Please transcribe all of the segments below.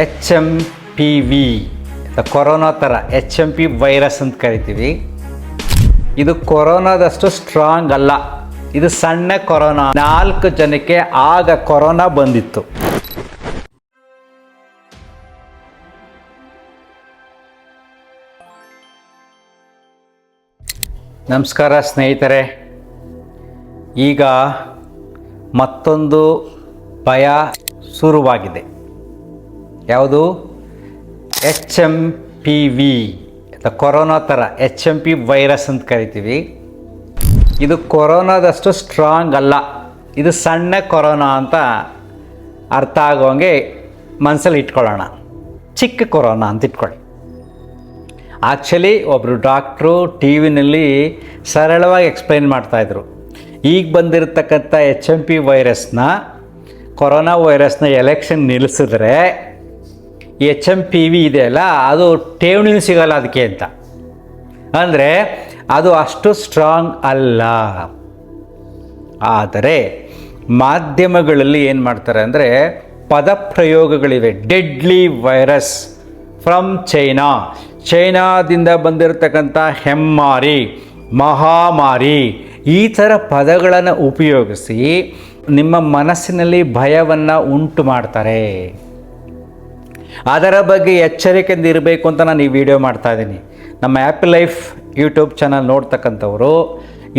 H M P V corona ಥರ H M P virus ಅಂತ ಕರಿತೀವಿ. ಇದು ಕೊರೋನಾದಷ್ಟು ಸ್ಟ್ರಾಂಗ್ ಅಲ್ಲ, ಇದು ಸಣ್ಣ ಕೊರೋನಾ. 4 ಜನಕ್ಕೆ ಆಗ ಕೊರೋನಾ ಬಂದಿತ್ತು. ನಮಸ್ಕಾರ ಸ್ನೇಹಿತರೆ. ಈಗ ಮತ್ತೊಂದು ಭಯ ಶುರುವಾಗಿದೆ. ಯಾವುದು? H M P V corona ಥರ ಎಚ್ ಎಮ್ ಪಿ ವೈರಸ್ ಅಂತ ಕರಿತೀವಿ. ಇದು ಕೊರೋನಾದಷ್ಟು ಸ್ಟ್ರಾಂಗ್ ಅಲ್ಲ, ಇದು ಸಣ್ಣ ಕೊರೋನಾ ಅಂತ ಅರ್ಥ ಆಗೋಂಗೆ ಮನಸ್ಸಲ್ಲಿ ಇಟ್ಕೊಳ್ಳೋಣ. ಚಿಕ್ಕ ಕೊರೋನಾ ಅಂತ ಇಟ್ಕೊಳ್ಳಿ. ಆ್ಯಕ್ಚುಲಿ ಒಬ್ಬರು ಡಾಕ್ಟ್ರು ಟಿ ವಿನಲ್ಲಿ ಸರಳವಾಗಿ ಎಕ್ಸ್ಪ್ಲೈನ್ ಮಾಡ್ತಾಯಿದ್ರು. ಈಗ ಬಂದಿರತಕ್ಕಂಥ ಎಚ್ ಎಮ್ ಪಿ ವೈರಸ್ನ, ಕೊರೋನಾ ವೈರಸ್ನ ಎಲೆಕ್ಷನ್ ನಿಲ್ಲಿಸಿದ್ರೆ ಎಚ್ ಎಮ್ ಪಿ ವಿ ಇದೆಯಲ್ಲ, ಅದು ಠೇವಣಿನೂ ಸಿಗೋಲ್ಲ ಅದಕ್ಕೆ ಅಂತ. ಅಂದರೆ ಅದು ಅಷ್ಟು ಸ್ಟ್ರಾಂಗ್ ಅಲ್ಲ. ಆದರೆ ಮಾಧ್ಯಮಗಳಲ್ಲಿ ಏನು ಮಾಡ್ತಾರೆ ಅಂದರೆ ಪದಪ್ರಯೋಗಗಳಿವೆ. ಡೆಡ್ಲಿ ವೈರಸ್ ಫ್ರಮ್ ಚೈನಾದಿಂದ ಬಂದಿರತಕ್ಕಂಥ ಹೆಮ್ಮಾರಿ, ಮಹಾಮಾರಿ, ಈ ಥರ ಪದಗಳನ್ನು ಉಪಯೋಗಿಸಿ ನಿಮ್ಮ ಮನಸ್ಸಿನಲ್ಲಿ ಭಯವನ್ನು ಉಂಟು ಮಾಡ್ತಾರೆ. ಅದರ ಬಗ್ಗೆ ಎಚ್ಚರಿಕೆಯಿಂದ ಇರಬೇಕು ಅಂತ ನಾನು ಈ ವಿಡಿಯೋ ಮಾಡ್ತಾಯಿದ್ದೀನಿ. ನಮ್ಮ ಆ್ಯಪಲ್ ಲೈಫ್ ಯೂಟ್ಯೂಬ್ ಚಾನಲ್ ನೋಡ್ತಕ್ಕಂಥವರು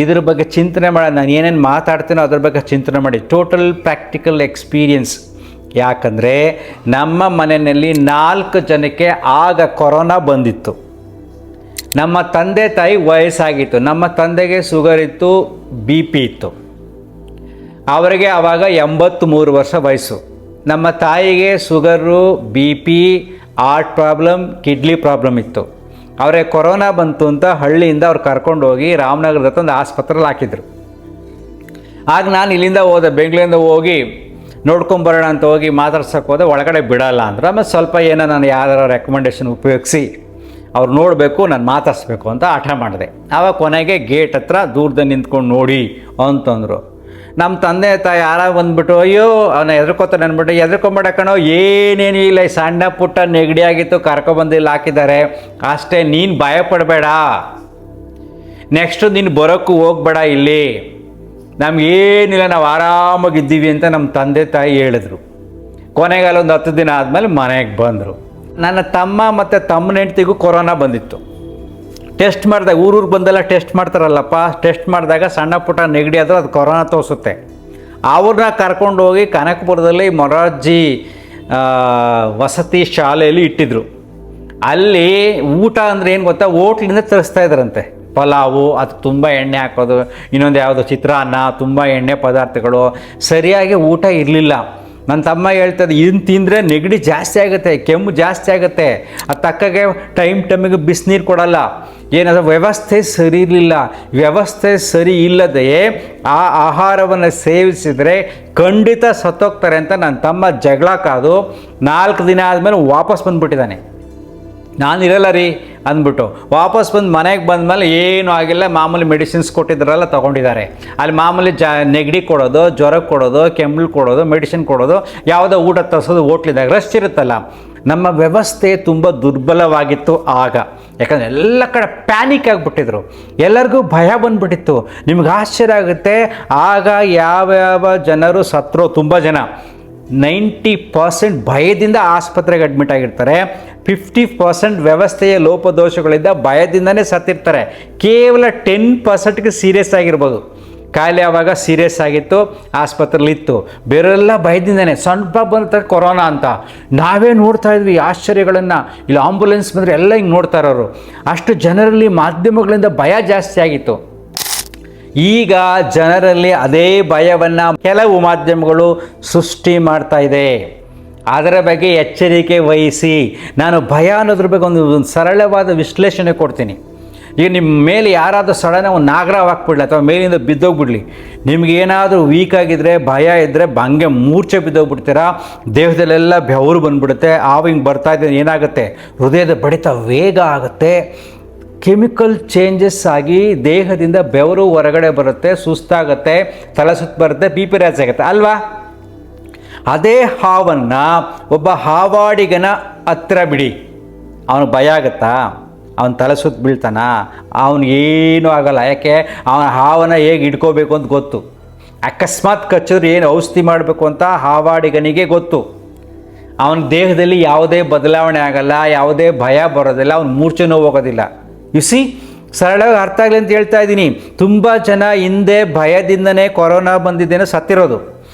ಇದ್ರ ಬಗ್ಗೆ ಚಿಂತನೆ ಮಾಡಿ, ನಾನು ಏನೇನು ಮಾತಾಡ್ತೀನೋ ಅದ್ರ ಬಗ್ಗೆ ಚಿಂತನೆ ಮಾಡಿ. Total practical experience. ಯಾಕಂದರೆ ನಮ್ಮ ಮನೆಯಲ್ಲಿ 4 ಜನಕ್ಕೆ ಆಗ ಕೊರೋನಾ ಬಂದಿತ್ತು. ನಮ್ಮ ತಂದೆ ತಾಯಿ ವಯಸ್ಸಾಗಿತ್ತು. ನಮ್ಮ ತಂದೆಗೆ ಶುಗರ್ ಇತ್ತು, ಬಿ ಪಿ ಇತ್ತು. ಅವರಿಗೆ ಆವಾಗ 83 ವರ್ಷ ವಯಸ್ಸು. ನಮ್ಮ ತಾಯಿಗೆ sugar, B P, heart problem, kidney problem ಇತ್ತು. ಅವರಿಗೆ ಕೊರೋನಾ ಬಂತು ಅಂತ ಹಳ್ಳಿಯಿಂದ ಅವ್ರು ಕರ್ಕೊಂಡು ಹೋಗಿ ರಾಮನಗರದ ಹತ್ರ ಒಂದು ಆಸ್ಪತ್ರೆಯಲ್ಲಿ ಹಾಕಿದ್ರು. ಆಗ ನಾನು ಇಲ್ಲಿಂದ ಹೋದೆ, ಬೆಂಗಳೂರಿಂದ ಹೋಗಿ ನೋಡ್ಕೊಂಬರೋಣ ಅಂತ ಹೋಗಿ ಮಾತಾಡ್ಸೋಕೆ ಹೋದೆ. ಒಳಗಡೆ ಬಿಡೋಲ್ಲ ಅಂದರು. ಆಮೇಲೆ ಸ್ವಲ್ಪ ಏನೋ ನಾನು ಯಾರು ರೆಕಮೆಂಡೇಷನ್ ಉಪಯೋಗಿಸಿ ಅವ್ರು ನೋಡಬೇಕು, ನಾನು ಮಾತಾಡಿಸ್ಬೇಕು ಅಂತ ಹಠ ಮಾಡಿದೆ. ಆವಾಗ ಕೊನೆಗೆ ಗೇಟ್ ಹತ್ರ ದೂರದಲ್ಲಿ ನಿಂತ್ಕೊಂಡು ನೋಡಿ ಅಂತಂದರು. ನಮ್ಮ ತಂದೆ ತಾಯಿ ಯಾರ ಬಂದುಬಿಟ್ಟು, ಅಯ್ಯೋ ಅವನ ಹೆದರ್ಕೋತಾನೆ ಅಂದ್ಬಿಟ್ಟು, ಹೆದರ್ಕೊಂಬೇಡ ಕಣೋ, ಏನೇನು ಇಲ್ಲ, ಈ ಸಣ್ಣ ಪುಟ್ಟ ನೆಗಡಿ ಆಗಿತ್ತು, ಕರ್ಕೊಬಂದಿಲ್ಲಿ ಹಾಕಿದ್ದಾರೆ ಅಷ್ಟೇ, ನೀನು ಭಯಪಡಬೇಡ, ನೆಕ್ಸ್ಟು ನೀನು ಬರೋಕ್ಕೂ ಹೋಗಬೇಡ, ಇಲ್ಲಿ ನಮಗೇನಿಲ್ಲ, ನಾವು ಆರಾಮಾಗಿದ್ದೀವಿ ಅಂತ ನಮ್ಮ ತಂದೆ ತಾಯಿ ಹೇಳಿದ್ರು. ಕೊನೆಗೆ ಒಂದು 10 ದಿನ ಆದಮೇಲೆ ಮನೆಗೆ ಬಂದರು. ನನ್ನ ತಮ್ಮ ಮತ್ತು ತಮ್ಮನ ಹೆಂಡ್ತಿಗೂ ಕೊರೋನಾ ಬಂದಿತ್ತು. ಟೆಸ್ಟ್ ಮಾಡಿದಾಗ, ಊರೂರಿಗೆ ಬಂದೆಲ್ಲ ಟೆಸ್ಟ್ ಮಾಡ್ತಾರಲ್ಲಪ್ಪ, ಟೆಸ್ಟ್ ಮಾಡಿದಾಗ ಸಣ್ಣ ಪುಟ್ಟ ನೆಗಡಿ ಆದರೂ ಅದು ಕೊರೋನಾ ತೋರಿಸುತ್ತೆ. ಅವ್ರನ್ನ ಕರ್ಕೊಂಡು ಹೋಗಿ ಕನಕಪುರದಲ್ಲಿ ಮೊರಾರ್ಜಿ ವಸತಿ ಶಾಲೆಯಲ್ಲಿ ಇಟ್ಟಿದ್ರು. ಅಲ್ಲಿ ಊಟ ಅಂದರೆ ಏನು ಗೊತ್ತಾ, ಹೋಟ್ಲಿಂದ ತರಿಸ್ತಾ ಇದ್ರಂತೆ. ಪಲಾವು, ಅದು ತುಂಬ ಎಣ್ಣೆ ಹಾಕೋದು, ಇನ್ನೊಂದು ಯಾವುದೋ ಚಿತ್ರಾನ್ನ, ತುಂಬ ಎಣ್ಣೆ ಪದಾರ್ಥಗಳು, ಸರಿಯಾಗಿ ಊಟ ಇರಲಿಲ್ಲ. ನನ್ನ ತಮ್ಮ ಹೇಳ್ತದೆ, ಇದನ್ನು ತಿಂದರೆ ನೆಗಡಿ ಜಾಸ್ತಿ ಆಗುತ್ತೆ, ಕೆಮ್ಮು ಜಾಸ್ತಿ ಆಗುತ್ತೆ, ಅದು ತಕ್ಕಗೆ ಟೈಮಿಗೆ ಬಿಸಿನೀರು ಕೊಡಲ್ಲ, ಏನಾದರೂ ವ್ಯವಸ್ಥೆ ಸರಿ ಇರಲಿಲ್ಲ. ವ್ಯವಸ್ಥೆ ಸರಿ ಇಲ್ಲದೆ ಆ ಆಹಾರವನ್ನು ಸೇವಿಸಿದರೆ ಖಂಡಿತ ಸತ್ತೋಗ್ತಾರೆ ಅಂತ ನನ್ನ ತಮ್ಮ ಜಗಳ ಕಾದು 4 ದಿನ ಆದಮೇಲೆ ವಾಪಸ್ ಬಂದುಬಿಟ್ಟಿದ್ದಾನೆ. ನಾನು ಇರಲ್ಲ ರೀ ಅಂದ್ಬಿಟ್ಟು ವಾಪಸ್ ಬಂದು ಮನೆಗೆ ಬಂದಮೇಲೆ ಏನೂ ಆಗಿಲ್ಲ, ಮಾಮೂಲಿ ಮೆಡಿಸಿನ್ಸ್ ಕೊಟ್ಟಿದ್ದಾರಲ್ಲ ತೊಗೊಂಡಿದ್ದಾರೆ. ಅಲ್ಲಿ ಮಾಮೂಲಿ ನೆಗಡಿ ಕೊಡೋದು, ಜ್ವರ ಕೊಡೋದು, ಕೆಮ್ಮು ಕೊಡೋದು, ಮೆಡಿಸಿನ್ ಕೊಡೋದು, ಯಾವುದೋ ಊಟ ತರಿಸೋದು, ಹೋಟ್ಲಿದಾಗ ರಶ್ ಇರುತ್ತಲ್ಲ. ನಮ್ಮ ವ್ಯವಸ್ಥೆ ತುಂಬ ದುರ್ಬಲವಾಗಿತ್ತು ಆಗ. ಯಾಕಂದರೆ ಎಲ್ಲ ಕಡೆ ಪ್ಯಾನಿಕ್ ಆಗಿಬಿಟ್ಟಿದ್ರು, ಎಲ್ಲರಿಗೂ ಭಯ ಬಂದುಬಿಟ್ಟಿತ್ತು. ನಿಮ್ಗೆ ಆಶ್ಚರ್ಯ ಆಗುತ್ತೆ, ಆಗ ಯಾವ್ಯಾವ ಜನರು ಸತ್ತರೋ, ತುಂಬ ಜನ 90% ಭಯದಿಂದ ಆಸ್ಪತ್ರೆಗೆ ಅಡ್ಮಿಟ್ ಆಗಿರ್ತಾರೆ. 50% ವ್ಯವಸ್ಥೆಯ ಲೋಪದೋಷಗಳಿಂದ ಭಯದಿಂದನೇ ಸತ್ತಿರ್ತಾರೆ. ಕೇವಲ 10%ಗೆ ಸೀರಿಯಸ್ ಆಗಿರ್ಬೋದು. ಕಾಯಿಲೆ ಆವಾಗ ಸೀರಿಯಸ್ ಆಗಿತ್ತು, ಆಸ್ಪತ್ರೆಲಿತ್ತು. ಬೇರೆಲ್ಲ ಭಯದಿಂದನೇ. ಸ್ವಲ್ಪ ಬಂದ ಕೊರೋನಾ ಅಂತ ನಾವೇ ನೋಡ್ತಾ ಇದ್ವಿ ಆಶ್ಚರ್ಯಗಳನ್ನು. ಇಲ್ಲಿ ಆಂಬುಲೆನ್ಸ್ ಬಂದರೆ ಎಲ್ಲ ಹಿಂಗೆ ನೋಡ್ತಾ ಇರೋರು. ಅಷ್ಟು ಜನರಲ್ಲಿ ಮಾಧ್ಯಮಗಳಿಂದ ಭಯ ಜಾಸ್ತಿ ಆಗಿತ್ತು. ಈಗ ಜನರಲ್ಲಿ ಅದೇ ಭಯವನ್ನು ಕೆಲವು ಮಾಧ್ಯಮಗಳು ಸೃಷ್ಟಿ ಮಾಡ್ತಾ ಇದೆ. ಅದರ ಬಗ್ಗೆ ಎಚ್ಚರಿಕೆ ವಹಿಸಿ. ನಾನು ಭಯ ಅನ್ನೋದ್ರ ಬಗ್ಗೆ ಒಂದು ಸರಳವಾದ ವಿಶ್ಲೇಷಣೆ ಕೊಡ್ತೀನಿ. ಈಗ ನಿಮ್ಮ ಮೇಲೆ ಯಾರಾದರೂ ಸಡನ್ ಒಂದು ನಾಗರಾವ್ ಹಾಕ್ಬಿಡ್ಲಿ ಅಥವಾ ಮೇಲಿಂದ ಬಿದ್ದೋಗ್ಬಿಡ್ಲಿ, ನಿಮಗೇನಾದರೂ ವೀಕ್ ಆಗಿದ್ದರೆ, ಭಯ ಇದ್ದರೆ ಹಂಗೆ ಮೂರ್ಛೆ ಬಿದ್ದೋಗ್ಬಿಡ್ತೀರಾ. ದೇಹದಲ್ಲೆಲ್ಲ ಬೆವರು ಬಂದುಬಿಡುತ್ತೆ. ಆವು ಹಿಂಗೆ ಬರ್ತಾಯಿದ್ದರೆ ಏನಾಗುತ್ತೆ, ಹೃದಯದ ಬಡಿತ ವೇಗ ಆಗುತ್ತೆ. ಕೆಮಿಕಲ್ ಚೇಂಜಸ್ ಆಗಿ ದೇಹದಿಂದ ಬೆವರು ಹೊರಗಡೆ ಬರುತ್ತೆ, ಸುಸ್ತಾಗುತ್ತೆ, ತಲೆ ಸುತ್ತ ಬರುತ್ತೆ, ಬಿ ಪಿ ರೈಸ್ ಆಗುತ್ತೆ ಅಲ್ವಾ. ಅದೇ ಹಾವನ್ನು ಒಬ್ಬ ಹಾವಾಡಿಗನ ಹತ್ರ ಬಿಡಿ, ಅವನಿಗೆ ಭಯ ಆಗುತ್ತಾ? ಅವನ ತಲೆ ಸುತ್ತ ಬೀಳ್ತಾನ? ಅವನಿಗೇನೂ ಆಗಲ್ಲ. ಯಾಕೆ? ಅವನ ಹಾವನ್ನು ಹೇಗೆ ಹಿಡ್ಕೋಬೇಕು ಅಂತ ಗೊತ್ತು. ಅಕಸ್ಮಾತ್ ಕಚ್ಚಿದ್ರೆ ಏನು ಔಷಧಿ ಮಾಡಬೇಕು ಅಂತ ಹಾವಾಡಿಗನಿಗೆ ಗೊತ್ತು. ಅವನ ದೇಹದಲ್ಲಿ ಯಾವುದೇ ಬದಲಾವಣೆ ಆಗಲ್ಲ, ಯಾವುದೇ ಭಯ ಬರೋದಿಲ್ಲ, ಅವನು ಮೂರ್ಛೆನೂ ಹೋಗೋದಿಲ್ಲ. ಸಿ, ಸರಳವಾಗಿ ಅರ್ಥ ಆಗಲಿ ಅಂತ ಹೇಳ್ತಾ ಇದ್ದೀನಿ. ತುಂಬ ಜನ ಹಿಂದೆ ಭಯದಿಂದನೇ ಕೊರೋನಾ ಬಂದಿದ್ದೇನೆ ಸತ್ತಿರೋದು.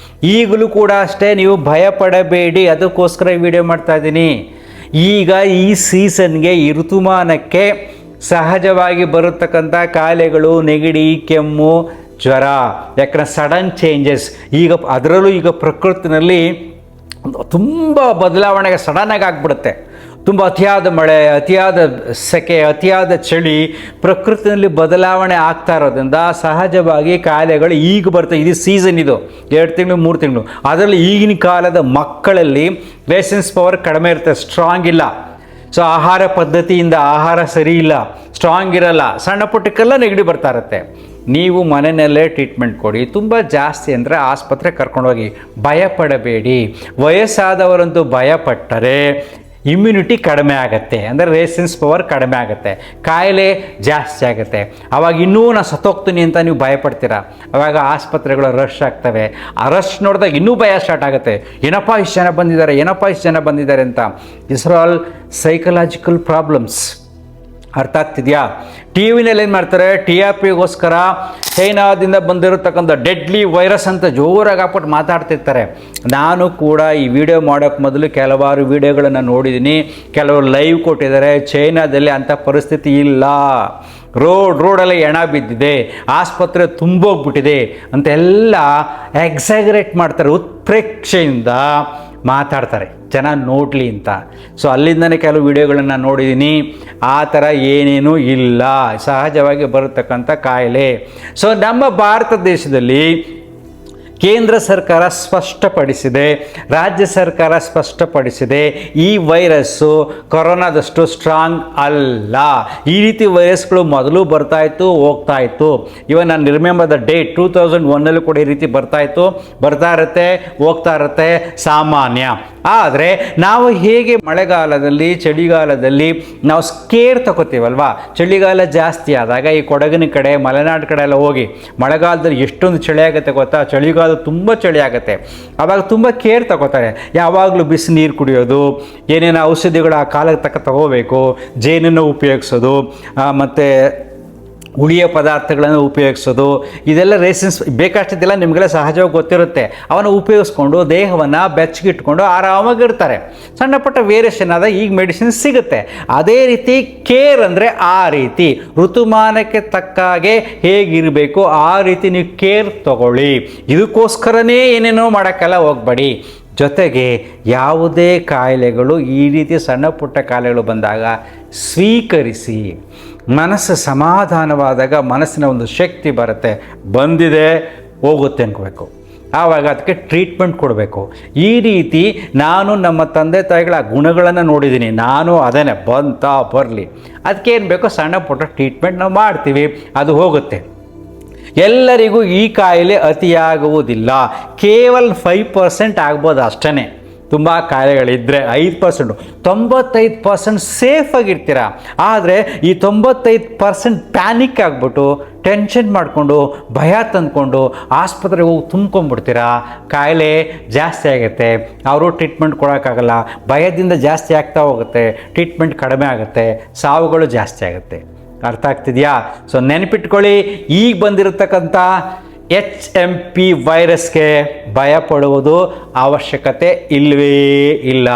ಈಗಲೂ ಕೂಡ ಅಷ್ಟೇ, ನೀವು ಭಯ ಪಡಬೇಡಿ. ಅದಕ್ಕೋಸ್ಕರ ಈ ವಿಡಿಯೋ ಮಾಡ್ತಾ ಇದ್ದೀನಿ. ಈಗ ಈ ಸೀಸನ್ಗೆ, ಈ ಋತುಮಾನಕ್ಕೆ ಸಹಜವಾಗಿ ಬರತಕ್ಕಂಥ ಕಾಯಿಲೆಗಳು, ನೆಗಡಿ, ಕೆಮ್ಮು, ಜ್ವರ, ಯಾಕಂದರೆ ಸಡನ್ ಚೇಂಜಸ್. ಈಗ ಅದರಲ್ಲೂ ಈಗ ಪ್ರಕೃತಿನಲ್ಲಿ ತುಂಬ ಬದಲಾವಣೆಗೆ ಸಡನ್ನಾಗಿ ಆಗಿಬಿಡುತ್ತೆ. ತುಂಬ ಅತಿಯಾದ ಮಳೆ, ಅತಿಯಾದ ಸೆಕೆ, ಅತಿಯಾದ ಚಳಿ, ಪ್ರಕೃತಿಯಲ್ಲಿ ಬದಲಾವಣೆ ಆಗ್ತಾ ಇರೋದ್ರಿಂದ ಸಹಜವಾಗಿ ಕಾಯಿಲೆಗಳು ಈಗ ಬರ್ತವೆ. ಇದು ಸೀಸನ್, ಇದು 2 ತಿಂಗಳು 3 ತಿಂಗಳು. ಅದರಲ್ಲಿ ಈಗಿನ ಕಾಲದ ಮಕ್ಕಳಲ್ಲಿ ರೆಸಿಸ್ಟೆನ್ಸ್ ಪವರ್ ಕಡಿಮೆ ಇರುತ್ತೆ, ಸ್ಟ್ರಾಂಗ್ ಇಲ್ಲ. ಸೊ ಆಹಾರ ಪದ್ಧತಿಯಿಂದ ಆಹಾರ ಸರಿ ಇಲ್ಲ, ಸ್ಟ್ರಾಂಗ್ ಇರಲ್ಲ, ಸಣ್ಣ ಪುಟ್ಟಕ್ಕೆಲ್ಲ ನೆಗಡಿ ಬರ್ತಾ ಇರುತ್ತೆ. ನೀವು ಮನೆಯಲ್ಲೇ ಟ್ರೀಟ್ಮೆಂಟ್ ಕೊಡಿ. ತುಂಬ ಜಾಸ್ತಿ ಅಂದರೆ ಆಸ್ಪತ್ರೆ ಕರ್ಕೊಂಡೋಗಿ. ಭಯ ಪಡಬೇಡಿ. ವಯಸ್ಸಾದವರಂತೂ ಭಯಪಟ್ಟರೆ ಇಮ್ಯುನಿಟಿ ಕಡಿಮೆ ಆಗುತ್ತೆ, ಅಂದರೆ ರೆಸಿಸ್ಟೆನ್ಸ್ ಪವರ್ ಕಡಿಮೆ ಆಗುತ್ತೆ, ಕಾಯಿಲೆ ಜಾಸ್ತಿ ಆಗುತ್ತೆ. ಆವಾಗ ಇನ್ನೂ ನಾನು ಸತ್ತೋಗ್ತೀನಿ ಅಂತ ನೀವು ಭಯಪಡ್ತೀರಾ. ಆವಾಗ ಆಸ್ಪತ್ರೆಗಳು ರಶ್ ಆಗ್ತವೆ. ಆ ರಶ್ ನೋಡಿದಾಗ ಇನ್ನೂ ಭಯ ಸ್ಟಾರ್ಟ್ ಆಗುತ್ತೆ. ಏನಪ್ಪ ಇಷ್ಟು ಜನ ಬಂದಿದ್ದಾರೆ, ಏನಪ್ಪ ಇಷ್ಟು ಜನ ಬಂದಿದ್ದಾರೆ ಅಂತ. This are all psychological problems. ಅರ್ಥ ಆಗ್ತಿದೆಯಾ? ಟಿ ವಿನಲ್ಲಿ ಏನು ಮಾಡ್ತಾರೆ, ಟಿ ಆರ್ ಪಿಗೋಸ್ಕರ ಚೈನಾದಿಂದ ಬಂದಿರತಕ್ಕಂಥ ಡೆಡ್ಲಿ ವೈರಸ್ ಅಂತ ಜೋರಾಗಿ ಹಾಕ್ಬಿಟ್ಟು ಮಾತಾಡ್ತಿರ್ತಾರೆ. ನಾನು ಕೂಡ ಈ ವಿಡಿಯೋ ಮಾಡೋಕ್ಕೆ ಮೊದಲು ಕೆಲವಾರು ವಿಡಿಯೋಗಳನ್ನು ನೋಡಿದ್ದೀನಿ. ಕೆಲವರು ಲೈವ್ ಕೊಟ್ಟಿದ್ದಾರೆ. ಚೈನಾದಲ್ಲಿ ಅಂಥ ಪರಿಸ್ಥಿತಿ ಇಲ್ಲ. ರೋಡಲ್ಲಿ ಹೆಣ ಬಿದ್ದಿದೆ, ಆಸ್ಪತ್ರೆ ತುಂಬೋಗ್ಬಿಟ್ಟಿದೆ ಅಂತೆಲ್ಲ ಎಕ್ಸಾಗರೇಟ್ ಮಾಡ್ತಾರೆ, ಉತ್ಪ್ರೇಕ್ಷೆಯಿಂದ ಮಾತಾಡ್ತಾರೆ ಜನ ನೋಡಲಿ ಅಂತ. ಸೊ ಅಲ್ಲಿಂದನೇ ಕೆಲವು ವಿಡಿಯೋಗಳನ್ನು ನೋಡಿದ್ದೀನಿ. ಆ ಥರ ಏನೇನೂ ಇಲ್ಲ, ಸಹಜವಾಗಿ ಬರತಕ್ಕಂಥ ಕಾಯಿಲೆ. ಸೊ ನಮ್ಮ ಭಾರತ ದೇಶದಲ್ಲಿ ಕೇಂದ್ರ ಸರ್ಕಾರ ಸ್ಪಷ್ಟಪಡಿಸಿದೆ, ರಾಜ್ಯ ಸರ್ಕಾರ ಸ್ಪಷ್ಟಪಡಿಸಿದೆ, ಈ ವೈರಸ್ಸು ಕೊರೋನಾದಷ್ಟು ಸ್ಟ್ರಾಂಗ್ ಅಲ್ಲ. ಈ ರೀತಿ ವೈರಸ್ಗಳು ಮೊದಲು ಬರ್ತಾಯಿತ್ತು, ಹೋಗ್ತಾಯಿತ್ತು. ಇವನ್ ನಾನು ರಿಮೆಂಬರ್ ದ ಡೇಟ್, 2001 ಕೂಡ ಈ ರೀತಿ ಬರ್ತಾಯಿತ್ತು, ಬರ್ತಾ ಇರುತ್ತೆ, ಹೋಗ್ತಾ ಇರುತ್ತೆ, ಸಾಮಾನ್ಯ. ಆದರೆ ನಾವು ಹೇಗೆ ಮಳೆಗಾಲದಲ್ಲಿ, ಚಳಿಗಾಲದಲ್ಲಿ ನಾವು ಸ್ಕೇರ್ ತಗೋತೀವಲ್ವಾ, ಚಳಿಗಾಲ ಜಾಸ್ತಿ ಆದಾಗ ಈ ಕೊಡಗಿನ ಕಡೆ, ಮಲೆನಾಡು ಕಡೆ ಎಲ್ಲ ಹೋಗಿ, ಮಳೆಗಾಲದಲ್ಲಿ ಎಷ್ಟೊಂದು ಚಳಿ ಆಗುತ್ತೆ ಗೊತ್ತಾ, ಚಳಿಗಾಲ ತುಂಬ ಚಳಿ ಆಗುತ್ತೆ. ಆವಾಗ ತುಂಬ ಕೇರ್ ತಗೋತಾರೆ. ಯಾವಾಗಲೂ ಬಿಸಿ ನೀರು ಕುಡಿಯೋದು, ಏನೇನು ಔಷಧಿಗಳು ಆ ಕಾಲಕ್ಕೆ ತಕ್ಕ ತಗೋಬೇಕು, ಜೇನನ್ನು ಉಪಯೋಗಿಸೋದು, ಮತ್ತು ಹುಳಿಯ ಪದಾರ್ಥಗಳನ್ನು ಉಪಯೋಗಿಸೋದು, ಇದೆಲ್ಲ ರೇಷನ್ಸ್ ಬೇಕಷ್ಟಿದ್ದೆಲ್ಲ ನಿಮಗೆಲ್ಲ ಸಹಜವಾಗಿ ಗೊತ್ತಿರುತ್ತೆ. ಅವನ್ನು ಉಪಯೋಗಿಸ್ಕೊಂಡು ದೇಹವನ್ನು ಬೆಚ್ಚಗಿಟ್ಕೊಂಡು ಆರಾಮಾಗಿರ್ತಾರೆ. ಸಣ್ಣ ಪುಟ್ಟ ವೇರಿಯೇಷನ್ ಆದ ಈಗ ಮೆಡಿಸಿನ್ ಸಿಗುತ್ತೆ. ಅದೇ ರೀತಿ ಕೇರ್ ಅಂದರೆ ಆ ರೀತಿ ಋತುಮಾನಕ್ಕೆ ತಕ್ಕಾಗೆ ಹೇಗಿರಬೇಕು ಆ ರೀತಿ ನೀವು ಕೇರ್ ತಗೊಳ್ಳಿ. ಇದಕ್ಕೋಸ್ಕರನೇ ಏನೇನೋ ಮಾಡೋಕ್ಕೆಲ್ಲ ಹೋಗಬೇಡಿ. ಜೊತೆಗೆ ಯಾವುದೇ ಕಾಯಿಲೆಗಳು, ಈ ರೀತಿ ಸಣ್ಣ ಪುಟ್ಟ ಕಾಯಿಲೆಗಳು ಬಂದಾಗ ಸ್ವೀಕರಿಸಿ. ಮನಸ್ಸು ಸಮಾಧಾನವಾದಾಗ ಮನಸ್ಸಿನ ಒಂದು ಶಕ್ತಿ ಬರುತ್ತೆ. ಬಂದಿದೆ, ಹೋಗುತ್ತೆ ಅನ್ಕೋಬೇಕು. ಆವಾಗ ಅದಕ್ಕೆ ಟ್ರೀಟ್ಮೆಂಟ್ ಕೊಡಬೇಕು. ಈ ರೀತಿ ನಾನು ನಮ್ಮ ತಂದೆ ತಾಯಿಗಳ ಗುಣಗಳನ್ನು ನೋಡಿದ್ದೀನಿ. ನಾನು ಅದನ್ನೇ ಬಂತಾ ಬರಲಿ, ಅದಕ್ಕೆ ಏನು ಬೇಕೋ ಸಣ್ಣ ಪುಟ್ಟ ಟ್ರೀಟ್ಮೆಂಟ್ ನಾವು ಮಾಡ್ತೀವಿ, ಅದು ಹೋಗುತ್ತೆ. ಎಲ್ಲರಿಗೂ ಈ ಕಾಯಿಲೆ ಅತಿಯಾಗುವುದಿಲ್ಲ. ಕೇವಲ 5% ಆಗ್ಬೋದು ಅಷ್ಟೇ. ತುಂಬ ಕಾಯಿಲೆಗಳಿದ್ದರೆ 5%, 95% ಸೇಫಾಗಿರ್ತೀರ. ಆದರೆ ಈ 95% ಪ್ಯಾನಿಕ್ ಆಗಿಬಿಟ್ಟು ಟೆನ್ಷನ್ ಮಾಡಿಕೊಂಡು ಭಯ ತಂದ್ಕೊಂಡು ಆಸ್ಪತ್ರೆಗೆ ಹೋಗಿ ತುಂಬ್ಕೊಂಡ್ಬಿಡ್ತೀರಾ. ಕಾಯಿಲೆ ಜಾಸ್ತಿ ಆಗುತ್ತೆ, ಅವರು ಟ್ರೀಟ್ಮೆಂಟ್ ಕೊಡೋಕ್ಕಾಗಲ್ಲ, ಭಯದಿಂದ ಜಾಸ್ತಿ ಆಗ್ತಾ ಹೋಗುತ್ತೆ, ಟ್ರೀಟ್ಮೆಂಟ್ ಕಡಿಮೆ ಆಗುತ್ತೆ, ಸಾವುಗಳು ಜಾಸ್ತಿ ಆಗುತ್ತೆ. ಅರ್ಥ ಆಗ್ತಿದೆಯಾ? ಸೊ ನೆನಪಿಟ್ಕೊಳ್ಳಿ, ಈಗ ಬಂದಿರತಕ್ಕಂಥ HMP ವೈರಸ್ಗೆ ಭಯಪಡುವುದು ಅವಶ್ಯಕತೆ ಇಲ್ಲವೇ ಇಲ್ಲ.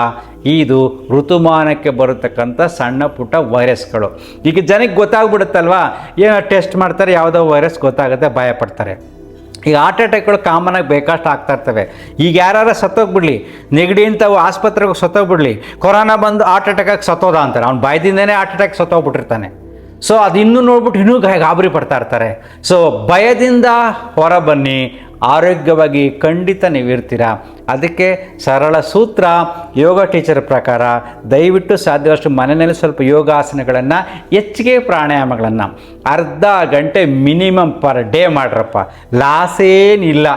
ಇದು ಋತುಮಾನಕ್ಕೆ ಬರತಕ್ಕಂಥ ಸಣ್ಣ ಪುಟ್ಟ ವೈರಸ್ಗಳು. ಈಗ ಜನಕ್ಕೆ ಗೊತ್ತಾಗ್ಬಿಡುತ್ತಲ್ವಾ, ಏನೋ ಟೆಸ್ಟ್ ಮಾಡ್ತಾರೆ, ಯಾವುದೋ ವೈರಸ್ ಗೊತ್ತಾಗುತ್ತೆ, ಭಯಪಡ್ತಾರೆ. ಈಗ ಹಾರ್ಟ್ ಅಟ್ಯಾಕ್ಗಳು ಕಾಮನಾಗಿ ಬೇಕಷ್ಟು ಆಗ್ತಾ ಇರ್ತವೆ. ಈಗ ಯಾರು ಸತ್ತೋಗ್ಬಿಡ್ಲಿ, ನೆಗಡಿ ಅಂತವು ಆಸ್ಪತ್ರೆಗೆ ಸತ್ತೋಗ್ಬಿಡ್ಲಿ, ಕೊರೋನಾ ಬಂದು ಹಾರ್ಟ್ ಅಟ್ಯಾಕಾಗಿ ಸತ್ತೋದ ಅಂತಾರೆ. ಅವ್ನು ಭಯದಿಂದನೇ ಹಾರ್ಟ್ ಅಟ್ಯಾಕ್ ಸತ್ತೋಗ್ಬಿಟ್ಟಿರ್ತಾನೆ. ಸೊ ಅದು ಇನ್ನೂ ನೋಡ್ಬಿಟ್ಟು ಇನ್ನೂ ಗಾಬರಿ ಪಡ್ತಾ ಇರ್ತಾರೆ. ಸೊ ಭಯದಿಂದ ಹೊರ ಬನ್ನಿ, ಆರೋಗ್ಯವಾಗಿ ಖಂಡಿತ ನೀವು ಇರ್ತೀರಾ. ಅದಕ್ಕೆ ಸರಳ ಸೂತ್ರ, ಯೋಗ ಟೀಚರ್ ಪ್ರಕಾರ ದಯವಿಟ್ಟು ಸಾಧ್ಯವಷ್ಟು ಮನೆಯಲ್ಲಿ ಸ್ವಲ್ಪ ಯೋಗಾಸನಗಳನ್ನು, ಹೆಚ್ಚಿಗೆ ಪ್ರಾಣಾಯಾಮಗಳನ್ನು ಅರ್ಧ ಗಂಟೆ ಮಿನಿಮಮ್ ಪರ್ ಡೇ ಮಾಡ್ರಪ್ಪ. ಲಾಸ್ ಏನಿಲ್ಲ.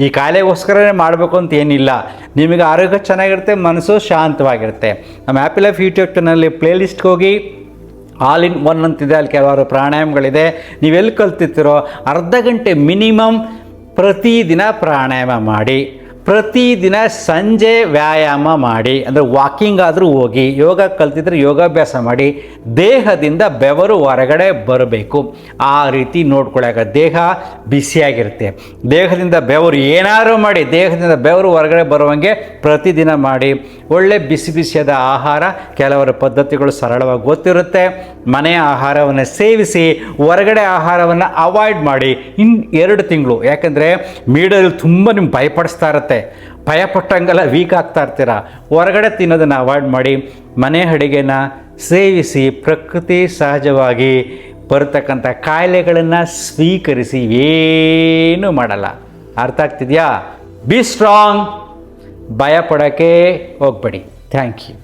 ಈ ಕಾಯಿಲೆಗೋಸ್ಕರನೇ ಮಾಡಬೇಕು ಅಂತ ಏನಿಲ್ಲ. ನಿಮಗೆ ಆರೋಗ್ಯ ಚೆನ್ನಾಗಿರುತ್ತೆ, ಮನಸ್ಸು ಶಾಂತವಾಗಿರುತ್ತೆ. ನಮ್ಮ ಹ್ಯಾಪಿ ಲೈಫ್ ಯೂಟ್ಯೂಬ್ ಚಾನಲಲ್ಲಿ ಪ್ಲೇಲಿಸ್ಟ್ಗೆ ಹೋಗಿ ಆಲ್ ಇನ್ ಒನ್ ಅಂತಿದೆ, ಅಲ್ಲಿ ಕೆಲವಾರು ಪ್ರಾಣಾಯಾಮಗಳಿದೆ. ನೀವೆಲ್ಲಿ ಕಲ್ತಿರ್ತೀರೋ ಅರ್ಧ ಗಂಟೆ ಮಿನಿಮಮ್ ಪ್ರತಿದಿನ ಪ್ರಾಣಾಯಾಮ ಮಾಡಿ, ಪ್ರತಿದಿನ ಸಂಜೆ ವ್ಯಾಯಾಮ ಮಾಡಿ, ಅಂದರೆ ವಾಕಿಂಗ್ ಆದರೂ ಹೋಗಿ, ಯೋಗ ಕಲ್ತಿದ್ರೆ ಯೋಗಾಭ್ಯಾಸ ಮಾಡಿ. ದೇಹದಿಂದ ಬೆವರು ಹೊರಗಡೆ ಬರಬೇಕು, ಆ ರೀತಿ ನೋಡ್ಕೊಳ್ಳಾಗ ದೇಹ ಬಿಸಿಯಾಗಿರುತ್ತೆ. ದೇಹದಿಂದ ಬೆವರು ಏನಾದರೂ ಮಾಡಿ, ದೇಹದಿಂದ ಬೆವರು ಹೊರಗಡೆ ಬರುವಂಗೆ ಪ್ರತಿದಿನ ಮಾಡಿ. ಒಳ್ಳೆ ಬಿಸಿ ಬಿಸಿಯಾದ ಆಹಾರ, ಕೆಲವರ ಪದ್ಧತಿಗಳು ಸರಳವಾಗಿ ಗೊತ್ತಿರುತ್ತೆ. ಮನೆಯ ಆಹಾರವನ್ನು ಸೇವಿಸಿ, ಹೊರಗಡೆ ಆಹಾರವನ್ನು ಅವಾಯ್ಡ್ ಮಾಡಿ. 2 ತಿಂಗಳು, ಯಾಕಂದರೆ ಮೀಡಿಯಲ್ಲಿ ತುಂಬ ನಿಮ್ಗೆ ಭಯಪಡಿಸ್ತಾ ಇರುತ್ತೆ, ಭಯಪಟ್ಟಂಗೆಲ್ಲ ವೀಕ್ ಆಗ್ತಾ ಇರ್ತೀರ. ಹೊರಗಡೆ ತಿನ್ನೋದನ್ನು ಅವಾಯ್ಡ್ ಮಾಡಿ, ಮನೆ ಅಡುಗೆನ ಸೇವಿಸಿ, ಪ್ರಕೃತಿ ಸಹಜವಾಗಿ ಬರ್ತಕ್ಕಂಥ ಕಾಯಿಲೆಗಳನ್ನು ಸ್ವೀಕರಿಸಿ, ಏನೂ ಮಾಡಲ್ಲ. ಅರ್ಥ ಆಗ್ತಿದೆಯಾ? ಬಿ ಸ್ಟ್ರಾಂಗ್, ಭಯ ಪಡೋಕ್ಕೆ ಹೋಗಬೇಡಿ. Thank you.